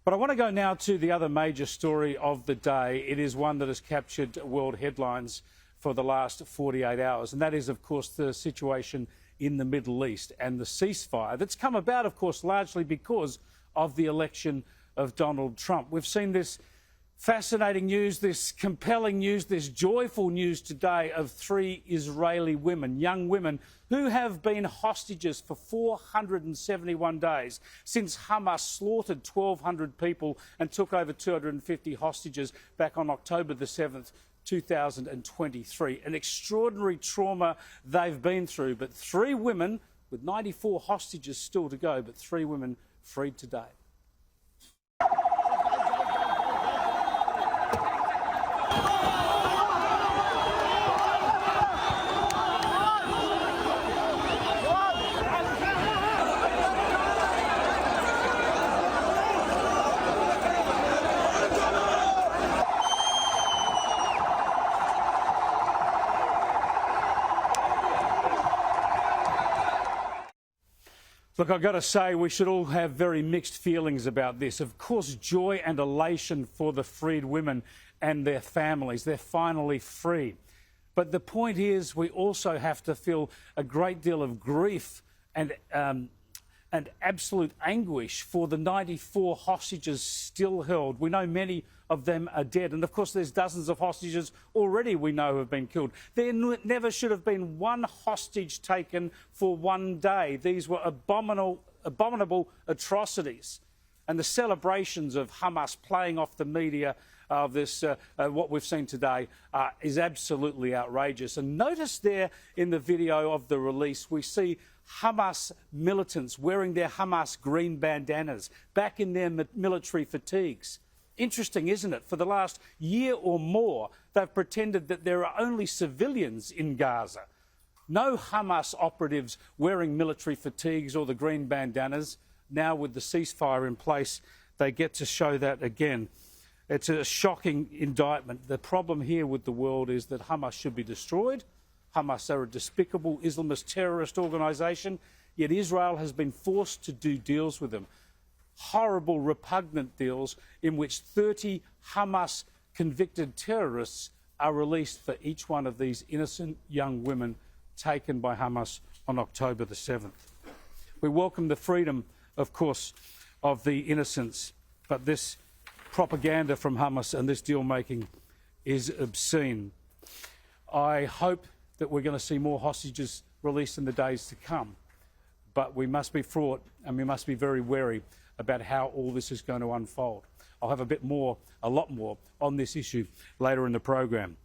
But I want to go now to the other major story of the day. It is one that has captured world headlines for the last 48 hours, and that is, of course, the situation in the Middle East and the ceasefire that's come about, of course, largely because of the election of Donald Trump. We've seen this fascinating news, this compelling news, this joyful news today of 3 Israeli women, young women, who have been hostages for 471 days since Hamas slaughtered 1,200 people and took over 250 hostages back on October the 7th, 2023. An extraordinary trauma they've been through, but 3 women, with 94 hostages still to go, but 3 women freed today. Look, I've got to say, we should all have very mixed feelings about this. Of course, joy and elation for the freed women and their families. They're finally free. But the point is, we also have to feel a great deal of grief and absolute anguish for the 94 hostages still held. We know many of them are dead. And, of course, there's dozens of hostages already we know have been killed. There never should have been one hostage taken for one day. These were abominable atrocities. And the celebrations of Hamas playing off the media of this, what we've seen today, is absolutely outrageous. And notice there in the video of the release, we see Hamas militants wearing their Hamas green bandanas, back in their military fatigues. Interesting, isn't it? For the last year or more, they've pretended that there are only civilians in Gaza. No Hamas operatives wearing military fatigues or the green bandanas. Now, with the ceasefire in place, they get to show that again. It's a shocking indictment. The problem here with the world is that Hamas should be destroyed. Hamas are a despicable Islamist terrorist organisation, yet Israel has been forced to do deals with them. Horrible, repugnant deals in which 30 Hamas convicted terrorists are released for each one of these innocent young women taken by Hamas on October the 7th. We welcome the freedom, of course, of the innocents, but this propaganda from Hamas and this deal-making is obscene. I hope that we're going to see more hostages released in the days to come, but we must be fraught and we must be very wary about how all this is going to unfold. I'll have a lot more on this issue later in the program.